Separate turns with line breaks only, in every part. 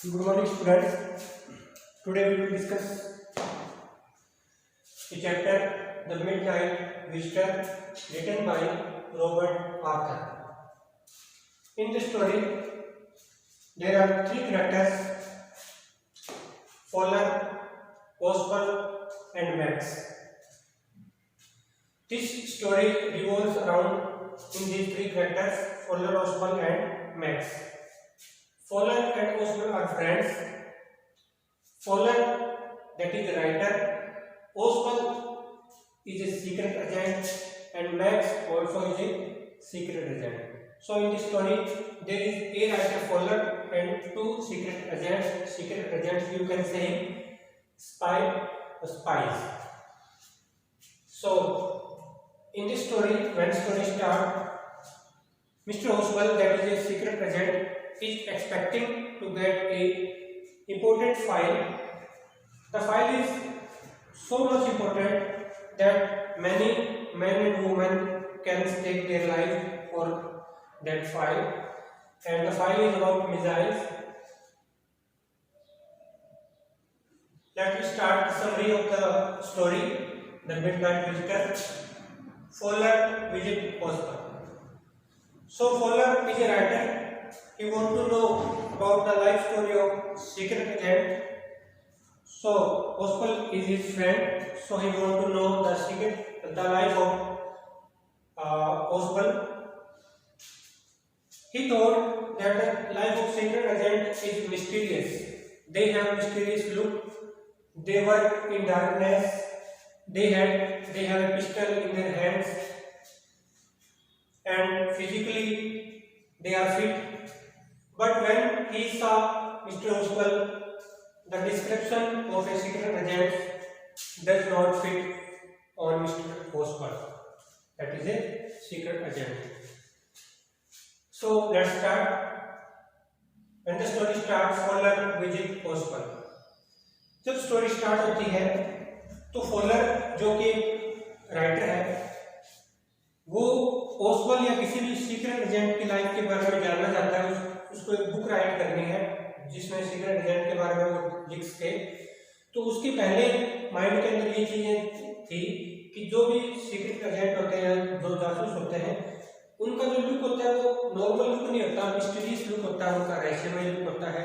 Good morning, students. Today we will discuss the chapter The Midnight Visitor, written by Robert Arthur. In this story, there are three characters: Fowler, Oswald, and Max. This story revolves around in these three characters: Fowler, Oswald, and Max. Fowler and Oswald are friends. Fowler, that is a writer. Oswald is a secret agent, and Max also is a secret agent. So in this story, there is a writer Fowler and two secret agents. Secret agents, you can say spy or spies. So in this story, when story starts, Mr. Oswald, that is a secret agent, is expecting to get a important file. The file is so much important that many men and women can stake their life for that file, and the file is about missiles. Let us start the summary of the story. The Midnight Visitor. Fowler visit Oswald. So Fowler is a writer. He wants to know about the life story of secret agent. So Oswald is his friend. So he wants to know the life of Oswald. He thought that the life of secret agent is mysterious. They have mysterious look. They work in darkness. They have a pistol in their hands, and physically they are fit. But when he saw Mr. Oswald, the description of a secret agent does not fit on Mr. Oswald. That is a secret agent. So let's start. When the story starts, Fowler visit Oswald. जब story start होती है तो faller जो कि writer है, वो ओसवल या किसी भी सीक्रेट एजेंट की लाइफ के बारे में जानना चाहता है. उसको एक बुक राइट करनी है जिसमें सीक्रेट एजेंट के बारे में वो लिख सके. तो उसके पहले माइंड के अंदर ये चीजें थी कि जो भी सीक्रेट एजेंट होते हैं, जो जासूस होते हैं, उनका जो लुक होता है वो नॉर्मल लुक नहीं होता, मिस्टीरियस लुक होता है, उनका रहस्यमय लुक होता है.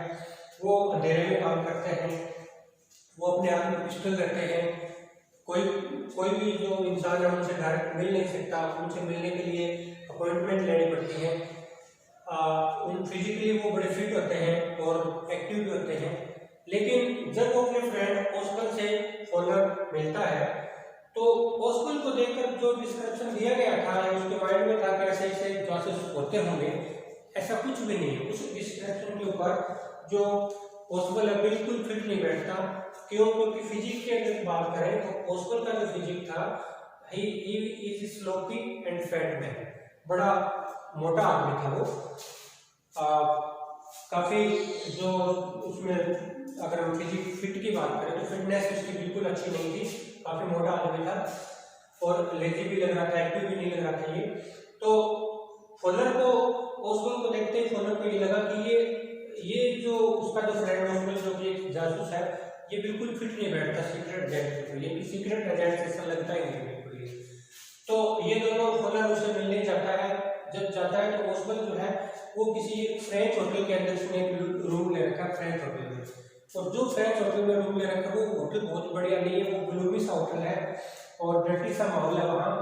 वो अंधेरे में काम करते हैं, वो अपने हाथ में पिस्टल रखते हैं. कोई भी जो इंसान है उनसे डायरेक्ट मिल नहीं सकता. उनसे मिलने के लिए अपॉइंटमेंट लेनी पड़ती है. उन फिजिकली वो बड़े फिट होते हैं और एक्टिव भी होते हैं. लेकिन जब वो अपने फ्रेंड ओसवल्ड से फॉलर मिलता है तो ओसवल्ड को देखकर जो डिस्क्रिप्शन दिया गया था, उसके माइंड में था कि ऐसे ऐसे जासूस होते होंगे, ऐसा कुछ भी नहीं है. उस डिस्क्रिप्शन के ऊपर जो ओसवल्ड बिल्कुल फिट नहीं बैठता. क्यों? क्योंकि फिजिक के अगर बात करें तो ओसवल्ड का जो फिजिक था, he is sloppy and fat man. बड़ा मोटा आदमी था वो. काफी जो उसमें अगर हम फिजिक फिट की बात करें तो फिटनेस उसकी बिल्कुल अच्छी नहीं थी. काफी मोटा आदमी था और लेजी भी लग रहा था, एक्टिव भी नहीं लग रहा था ये. तो फॉलर को, ओसवल्ड को देखते ही फॉलर को ये लगा कि ये जो उसका जो फ्रेंड ओसवल्ड जो कि जासूस है, ये बिल्कुल फिट नहीं बैठता सीक्रेट एजेंट के लिए. सीक्रेट एजेंट ऐसा लगता ही नहीं बिल्कुल ये. तो ये दोनों फॉलर उसे मिलने जाता है. जब जाता है तो ओसवल्ड जो है वो किसी फ्रेंच होटल के अंदर उसने एक रूम ले रखा, फ्रेंच होटल में. और जो फ्रेंच होटल में रूम ले रखा वो होटल बहुत बढ़िया नहीं है, वो ग्लूमी सा होटल है और डर्टी सा माहौल है वहाँ.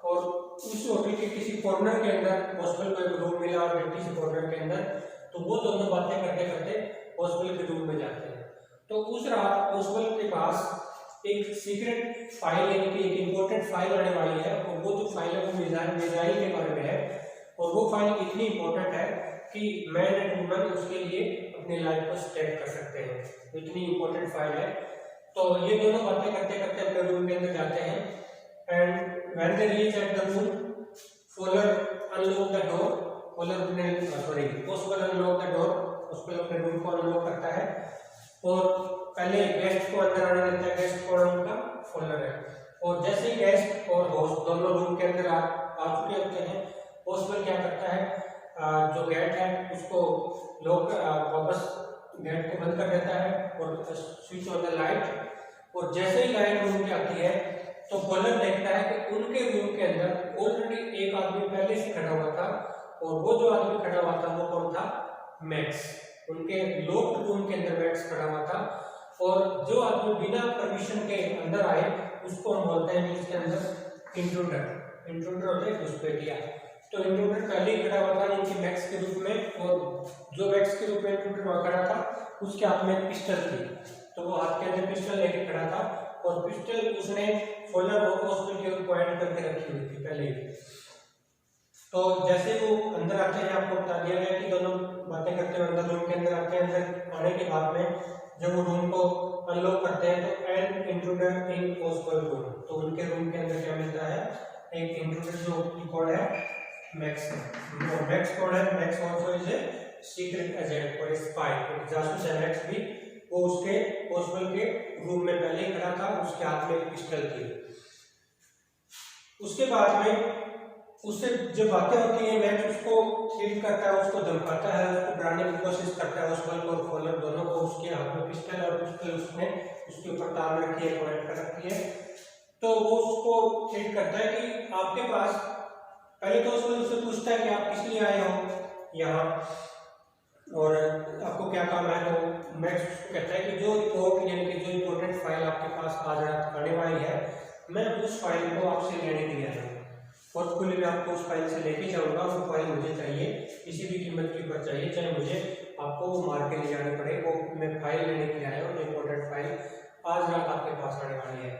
और उस होटल के किसी कॉर्नर के अंदर ओसवल्ड को एक रूम मिला और डर्टी से कॉर्नर के अंदर. तो वो दोनों बातें करते करते ओसवल्ड के रूम में जाते हैं. तो उस रात ओसवल्ड के पास एक सीक्रेट फाइल, यानी कि एक इम्पोर्टेंट फाइल आने वाली है. और वो जो फाइल है वो मिसाइल के बारे में है. और वो फाइल इतनी इम्पोर्टेंट है कि मैन एंड वुमन उसके लिए अपनी लाइफ को स्टेक कर सकते हैं. इतनी इम्पोर्टेंट फाइल है. तो ये दोनों बातें करते करते अपने रूम के अंदर जाते हैं. And when they reach at the room, Fowler unlock the door. Oswald unlock the door. Oswald अपने रूम को अनलॉक करता है और पहले गेस्ट को अंदर आने देता है. गेस्ट कौन उनका? फॉलर है. और जैसे ही गेस्ट और होस्ट दोनों रूम के अंदर आ चुके होते हैं, ओसवल्ड क्या करता है, जो गेट है उसको लॉक वापस गेट को बंद कर देता है और स्विच ऑन द लाइट, और जैसे ही लाइट रूम पे आती है तो फॉलर देखता है कि उनके रूम के अंदर ऑलरेडी एक आदमी पहले से खड़ा हुआ था, और वो जो आदमी खड़ा हुआ था वो कौन था? मैक्स। उनके लॉक्ड रूम के अंदर मैक्स खड़ा हुआ था, और जो आदमी बिना परमिशन के अंदर आए उसको हम बोलते हैं इसके अंदर इंट्रूडर। इंट्रूडर होता है घुसपैठिया। तो इंट्रूडर पहले ही खड़ा हुआ था इनके मैक्स के रूप में, और जो मैक्स के रूप में इंट्रूडर वहां खड़ा था उसके हाथ में एक पिस्टल थी, तो वो हाथ के अंदर पिस्टल लेके खड़ा था, और पिस्टल उसने फॉलर और हॉस्पिटल के ऊपर पॉइंट करके रखी हुई थी पहले ही। तो जैसे वो अंदर आते हैं, आपको बता दिया गया कि दोनों बातें करते हुए अंदर रूम के अंदर आते हैं। अंदर आने के बाद में जब वो रूम को अनलॉक करते हैं तो an intruder in hospital room, तो उनके रूम के अंदर क्या मिलता है? एक इंट्रूडर जो कौन है? मैक्स है। और मैक्स कौन है? Max also is a secret agent और स्पाई, एक जासूस है मैक्स भी। वो उसके हॉस्पिटल के रूम में पहले ही खड़ा था, उसके हाथ में एक पिस्टल थी। उसके बाद में उससे जब बातें होती है, मैक्स उसको थ्रेट करता है, उसको धमकाता है, उसको डराने की कोशिश करता है, हॉस्पिटल और फॉलर दोनों को। उसके हाथ में पिस्टल और पिस्टल उसने उसके ऊपर तार रखी है, पॉइंट कर रखी है। तो वो उसको थ्रेट करता है कि आपके पास, पहले तो उससे पूछता है कि आप किस लिए आए हो यहाँ और आपको क्या काम है। तो मैक्स कहता है कि जो रिपोर्ट यानी कि जो इम्पोर्टेंट फाइल आपके पास आज रात आने वाली है, मैं उस फाइल को आपसे लेने के लिए आया हूँ, फोर्सफुली मैं आपको उस फाइल से लेके जाऊंगा। वो फाइल मुझे चाहिए, किसी भी कीमत के ऊपर चाहिए, चाहे मुझे आपको वो मार के ले जाने पड़े। वो मैं फाइल लेने के लिए आया हूँ, इम्पोर्टेंट फाइल आज रात आपके पास आने वाली है।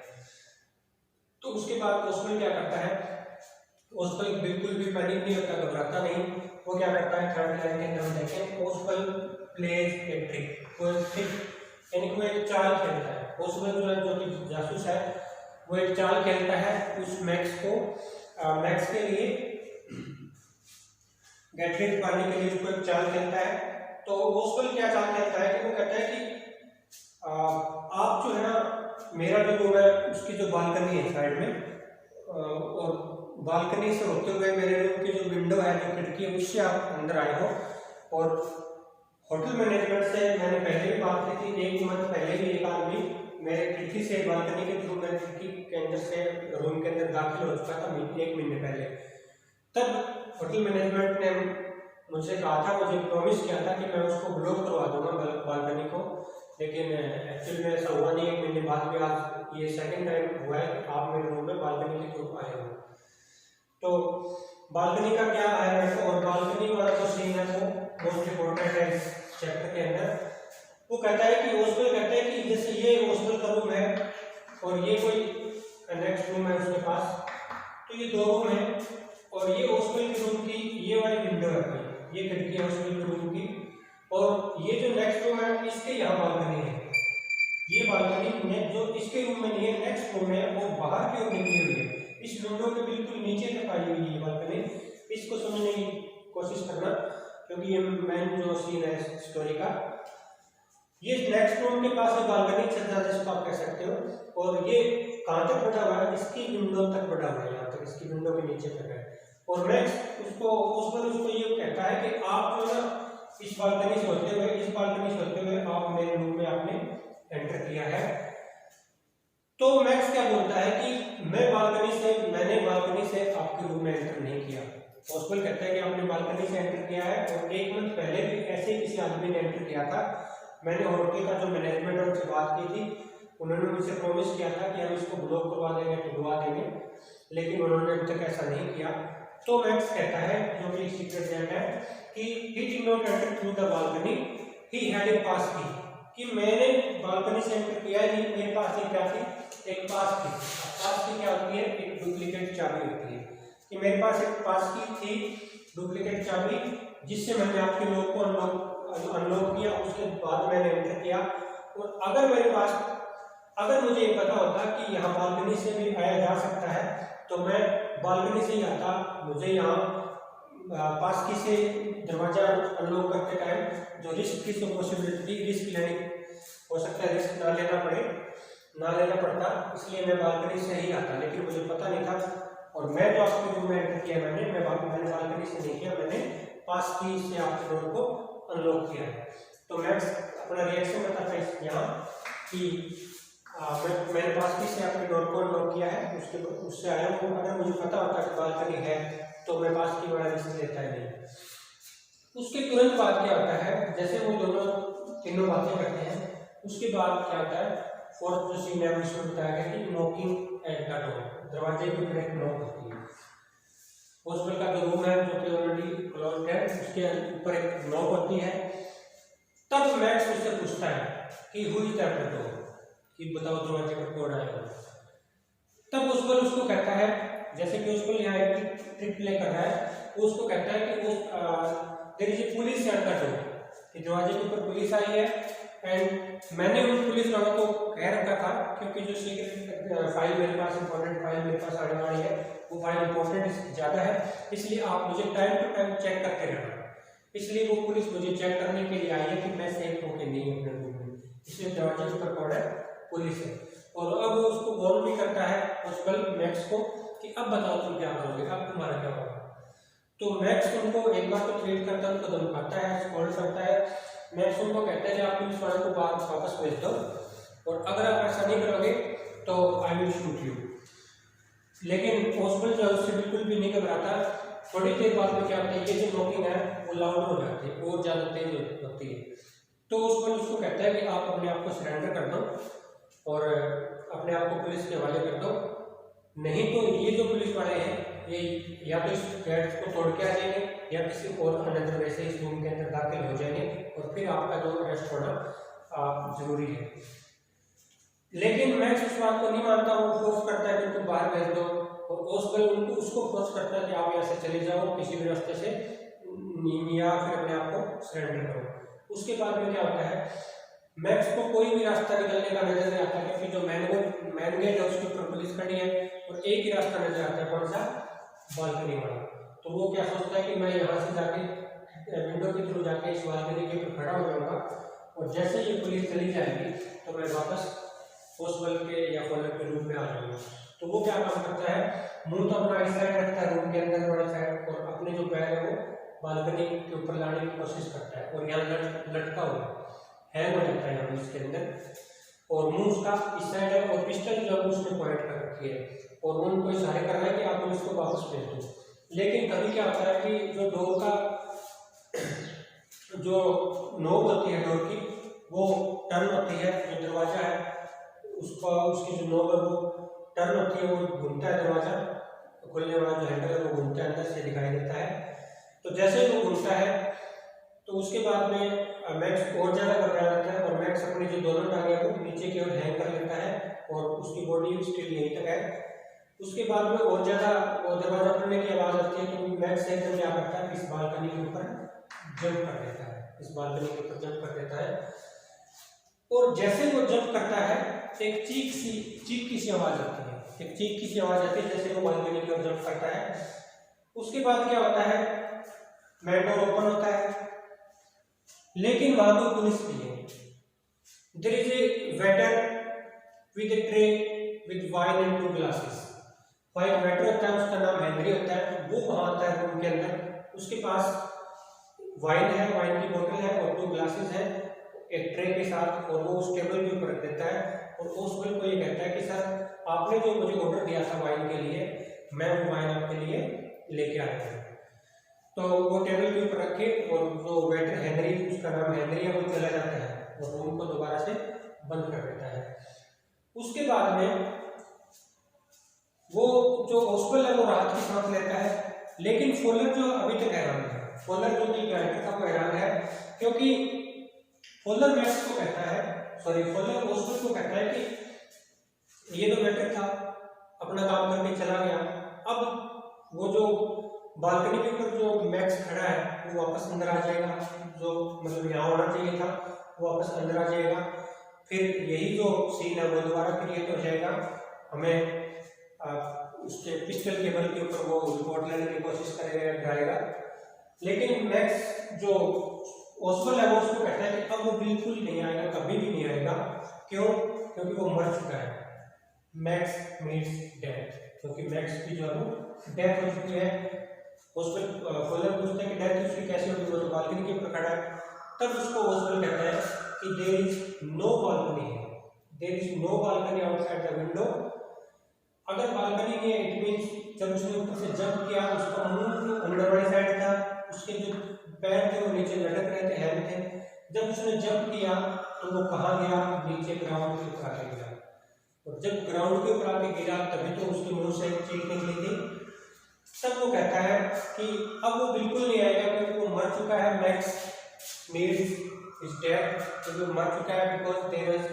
तो उसके बाद ओस्वेल क्या करता है? ओस्वेल बिल्कुल भी पैनिक नहीं होता, घबराता नहीं। वो क्या करता है? थर्ड लाइन के अंदर देखें, ओस्वेल प्लेज ए ट्रिक, वो ट्रिक यानी कि वो एक चाल खेलता है। ओस्वेल जो है, जो कि जासूस है, वो एक चाल खेलता है उस मैक्स को, मैक्स के लिए गेट रिड पाने के लिए उसको एक चाल खेलता है। तो ओस्वेल क्या चाल खेलता है कि वो कहता है कि आप जो है ना, मेरा जो रूम है उसकी जो बालकनी है साइड में, और बालकनी से होते हुए मेरे रूम की जो विंडो है, जो खिड़की है, उससे आप अंदर आए हो। और होटल मैनेजमेंट से मैंने पहले भी बात की थी, 1 मंथ पहले भी एक आदमी मेरे खिड़की से बालकनी के थ्रू मेरे खिड़की के अंदर से रूम के अंदर दाखिल हो चुका था 1 महीने पहले। तब होटल मैनेजमेंट ने मुझसे कहा था, मुझे प्रॉमिस किया था कि मैं उसको ब्लॉक करवा दूंगा बालकनी को, लेकिन एक्चुअली में ऐसा हुआ नहीं। 1 महीने बाद भी आज ये सेकंड टाइम हुआ है कि आप मेरे रूम में बालकनी के थ्रू आए हो। तो बालकनी का क्या है, और बालकनी वाला जो सीन है वो मोस्ट इम्पोर्टेंट है इस चैप्टर के अंदर। वो कहता है कि ओस्वेल कहता है कि जैसे ये ओस्वेल का रूम है और ये कोई नेक्स्ट रूम है उसके पास, तो ये 2 रूम है, और ये ओस्वेल के रूम की ये वाली विंडो है, ये खिड़की है ओस्वेल के रूम की, और ये जो नेक्स्ट रूम है इसके यहाँ बालकनी है। ये बालकनी जो इसके रूम में नहीं है, नेक्स्ट रूम है, वो बाहर की ओर निकली हुई है, इस विंडो के बिल्कुल नीचे तक आई हुई है बालकनी। इसको समझने की कोशिश करना, क्योंकि ये मेन जो सीन है स्टोरी का। ये नेक्स्ट रूम के पास है बालकनी, छज्जा जिसको आप कह सकते हो, और ये कहाँ तक बढ़ा हुआ है? इसकी विंडो तक बढ़ा हुआ है, यहाँ तक, इसकी विंडो के नीचे तक है। और नेक्स्ट उसको ये कहता है कि आप जो है इस बालकनी से होते हुए, इस बालकनी से होते हुए आप मेरे रूम में आपने एंटर किया है। तो मैक्स क्या बोलता है कि मैंने बालकनी से आपके रूम में एंटर नहीं किया। ओस्वेल कहता है कि आपने बालकनी से एंटर किया है, और 1 मंथ पहले भी ऐसे ही किसी आदमी ने एंटर किया था। मैंने होटल का जो मैनेजमेंट है उनसे बात की थी, उन्होंने मुझसे प्रॉमिस किया था कि हम इसको ब्लॉक करवा देंगे, खुलवा देंगे, लेकिन उन्होंने अभी तक ऐसा नहीं किया। तो मैक्स कहता है, जो कि सीक्रेट एजेंट है, कि he did not enter through the balcony, he had a pass key, कि मैंने बालकनी से एंटर किया ही, मेरे पास एक क्या थी? एक पास की। पास की क्या होती है? एक डुप्लीकेट चाबी होती है, कि मेरे पास एक पास की थी, डुप्लीकेट चाबी, जिससे मैंने आपके लॉक को अनलॉक किया, उसके बाद मैंने एंटर किया। और अगर मुझे ये पता होता कि यहाँ बालकनी से भी आया जा सकता है, तो मैं बालकनी से ही आता। मुझे यहाँ पास की से दरवाजा अनलॉक करते टाइम जो रिस्क की पॉसिबिलिटी, रिस्क लेने हो सकता है, रिस्क ना लेना पड़ता, इसलिए मैं बालकनी से ही आता, लेकिन मुझे पता नहीं था। और मैं जो आपके रूम में एंटर किया, मैंने बालकनी से नहीं किया, मैंने पास की से आपके डोर को अनलॉक किया है। तो मैक्स अपना रिएक्शन बताता है यहाँ कि मैंने पास से आपने डोर को अनलॉक किया है, उससे आया हूँ। अगर मुझे पता होता है कि बालकनी है तो मैं पास की बड़ा रिस्क लेता है नहीं। उसके तुरंत बाद क्या होता है, जैसे वो दोनों तीनों बातें करते हैं, उसके बाद क्या होता है, फोर्थ जो सीन है उसमें बताया गया कि नॉकिंग एट द डोर, दरवाजे के ऊपर एक नॉक होती है। हॉस्पिटल का जो रूम है जो कि ऑलरेडी क्लोज्ड है, उसके ऊपर एक नॉक होती है। तब मैक्स उससे पूछता है कि हु इज दैट डोर, कि बताओ दरवाजे पर कौन आया। तब उसको कहता है, जैसे कि उसको यहाँ एक ट्रिक प्ले कर रहा है, वो उसको कहता है कि there is a police at the door, कि दरवाजे के ऊपर पुलिस आई है। एंड मैंने उन पुलिस वालों को कह रखा था क्योंकि जो सीक्रेट फाइल मेरे पास, इंपॉर्टेंट फाइल मेरे पास आने वाली है, वो फाइल इंपॉर्टेंट ज़्यादा है, इसलिए आप मुझे टाइम टू टाइम चेक करते रहना। इसलिए वो पुलिस मुझे चेक करने के लिए आई है कि मैं सेफ हूँ कि नहीं अपने रूम में, इसलिए दरवाजे के ऊपर कौन है, पुलिस है। और अब वो उसको कॉल भी करता है हॉस्पिटल मैक्स को कि अब बताओ तुम क्या करोगे, अब तुम्हारा क्या होगा। तो मैक्स उनको एक बार तो थ्रेट करता है, उनको धमकाता है, कॉल करता है। मैक्स उनको कहता है कि आप पुलिस वाले को वापस भेज दो, और अगर आप ऐसा नहीं करोगे तो आई विल शूट यू। लेकिन हॉस्पिटल जो है उससे बिल्कुल भी नहीं घबराता। थोड़ी देर बाद में क्या होता है, ये जो नॉकिंग है वो लाउड हो जाती है और ज़्यादा तेज होती है। तो हॉस्पिटल उसको कहता है कि आप अपने आप को सरेंडर कर दो और अपने आप को पुलिस के हवाले कर दो, नहीं तो ये जो पुलिस वाले हैं ये या तो इस गेट को तोड़ के आ जाएंगे या किसी और अनदर वैसे इस रूम के अंदर दाखिल हो जाएंगे, और फिर आपका जो अरेस्ट होना जरूरी है। लेकिन मैक्स उस बात को नहीं मानता, वो फोर्स करता है कि तुम बाहर भेज दो, और हॉस्पिटल उसको फोर्स करता है कि आप यहाँ से चले जाओ किसी भी रास्ते से, या फिर अपने आप को सरेंडर करो। उसके बाद में क्या होता है, मैक्स को कोई भी रास्ता निकलने का नजर नहीं आता, क्योंकि जो मैन गेट है उसके ऊपर पुलिस खड़ी है, और एक ही रास्ता नजर आता है, कौन सा, बालकनी वाला। तो वो क्या सोचता है कि मैं यहाँ से जाके विंडो के थ्रू जाके इस बालकनी के ऊपर खड़ा हो जाऊंगा, और जैसे ये पुलिस चली जाएगी तो मैं वापस हॉस्पिटल के या कॉलेज के रूम में आ जाऊंगा। तो वो क्या काम करता है, मुंह तो अपना इस साइड रखता है रूम के अंदर वाले साइड, और अपने जो पैर है वो बालकनी के ऊपर लाने की कोशिश करता है, और यहाँ लटका हुआ हैंग हो जाता है यहाँ इसके अंदर, और मुंह उसका इस साइड है, और पिस्टल जो है उसने पॉइंट कर रखी है, और उनको इशारे कर रहा है कि आप इसको वापस भेज दो। लेकिन कभी क्या होता है कि जो डोर का जो नोक होती है डोर की, वो टर्न होती है, जो दरवाजा है उसकी जो नोक है वो टर्न होती है, वो घूमता है, दरवाजा खुलने वाला जो हैंडल है वो घूमता है, अंदर से दिखाई देता है। तो जैसे वो घूमता है तो उसके बाद में मैक्स और ज़्यादा घबरा जाता है, और मैक्स अपनी जो दोनों टांगें को नीचे की ओर हैंग कर लेता है, और उसकी बॉडी स्टिल यहीं तक है। उसके बाद में और ज़्यादा वो दरवाजा खुलने की आवाज़ आती है, तो मैक्स एकदम क्या करता है, इस बालकनी के ऊपर जंप कर देता है, इस बालकनी के ऊपर जंप कर देता है। और जैसे वो जंप करता है, एक चीख की सी आवाज़ आती है, एक चीख की सी आवाज़ आती है जैसे वो बालकनी की ओर जंप करता है। उसके बाद क्या होता है, मैन डोर ओपन होता है, लेकिन वहां पर पुलिस नहीं है। There is a waiter with a tray with wine and 2 glasses. Wine waiter होता है, उसका नाम हेनरी होता है, वो वहां आता है रूम के अंदर, उसके पास वाइन है, वाइन की बोतल है और 2 ग्लासेस है एक ट्रे के साथ, और वो उस टेबल के ऊपर रख देता है, और उस बिल को ये कहता है कि सर आपने जो मुझे ऑर्डर दिया था वाइन के लिए, मैं वो वाइन आपके लिए लेके आया हूँ। तो वो टेबल के ऊपर रखे, और जो वेटर हेनरी, उसका नाम हेनरी है, वो चला जाता है और रूम को दोबारा से बंद कर देता है। उसके बाद में वो जो हॉस्पिटल है वो राहत की सांस लेता है, लेकिन फॉलर जो अभी तक हैरान है, फॉलर जो कि कैरेक्टर था वो हैरान है, क्योंकि फॉलर मैक्स को कहता है, सॉरी फॉलर हॉस्पिटल को कहता है कि ये जो वेटर था अपना काम करके चला गया, अब वो जो बालकनी के ऊपर जो मैक्स खड़ा है वो वापस अंदर आ जाएगा, जो मतलब यहाँ होना चाहिए था वो वापस अंदर आ जाएगा, फिर यही जो सीन है वो दोबारा क्रिएट हो जाएगा, हमें उसके पिस्टल के बल के ऊपर वो रिपोर्ट लेने की कोशिश करेगा, डराएगा। लेकिन मैक्स जो ओस्वल है वो उसको कहता है कि अब वो बिल्कुल नहीं आएगा, कभी भी नहीं आएगा। क्यों? क्योंकि वो मर चुका है, मैक्स मीट्स डेथ, क्योंकि मैक्स की जो है वो डेथ हो चुकी है। उसमें फॉलर पूछते हैं कि डेथ उसकी कैसे होगी, वो तो बालकनी के ऊपर खड़ा है। तब उसको ओस्वल कहता है कि देयर इज नो बालकनी है, there is no balcony outside the window. अगर बालकनी में इट मीन्स जब उसने ऊपर से जंप किया उसका मुंह अंदर वाली साइड था, उसके जो पैर थे वो नीचे लटक रहे थे, हैंड थे। जब उसने जंप किया तो वो कहाँ गिरा, नीचे ग्राउंड के ऊपर आके गिरा, और जब ग्राउंड के ऊपर आके गिरा तभी तो उसके मुंह से चीख निकली थी। तब वो कहता है कि अब वो बिल्कुल नहीं आएगा क्योंकि वो मर चुका है, मैक्स नीड्स इज डेड, क्योंकि वो मर चुका है because there is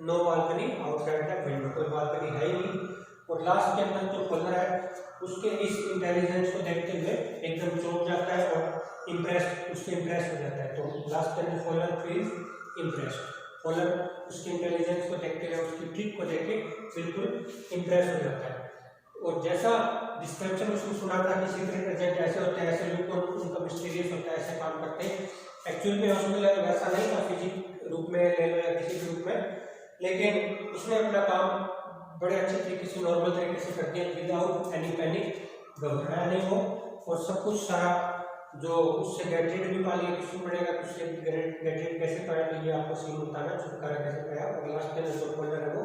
no balcony outside the window, कोई बालकनी है ही नहीं। और लास्ट के अंदर जो फॉलोअर है उसके इस इंटेलिजेंस को देखते हुए एकदम चौंक जाता है और उससे इम्प्रेस हो जाता है। तो लास्ट के अंदर फॉलोअर फील्स इम्प्रेस्ड, फॉलोअर उसके इंटेलिजेंस को देखते हुए उसकी ट्रिक को देख के बिल्कुल इम्प्रेस हो जाता है। और जैसा डिस्क्रिप्शन उसने सुना था कि सीक्रेट एजेंट ऐसे होते हैं, ऐसे लोग उनका मिस्टीरियस होता है, ऐसे काम करते हैं, एक्चुअल में उसमें वैसा नहीं था फिजिक रूप में ले लो या किसी भी रूप में, लेकिन उसने अपना काम बड़े अच्छे तरीके से नॉर्मल तरीके से कर दिया विदाउट एनी पैनिक, घबराया नहीं हो, और सब कुछ सारा जो उससे गैजेट भी पा लिया, किसी पड़ेगा उससे गैजेट कैसे पाया, तो ये आपको सीन बताना, छुटकारा कैसे पाया, और लास्ट में जो फॉलोअर है वो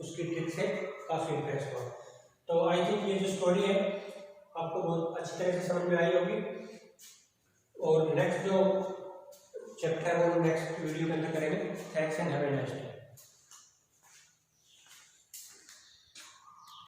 उसकी ट्रिक से काफ़ी इम्प्रेस हुआ। तो आई थिंक ये जो स्टोरी है आपको बहुत अच्छी तरह से समझ में आई होगी, और नेक्स्ट जो चैप्टर है वो नेक्स्ट वीडियो के अंदर करेंगे। Thanks and have a nice day.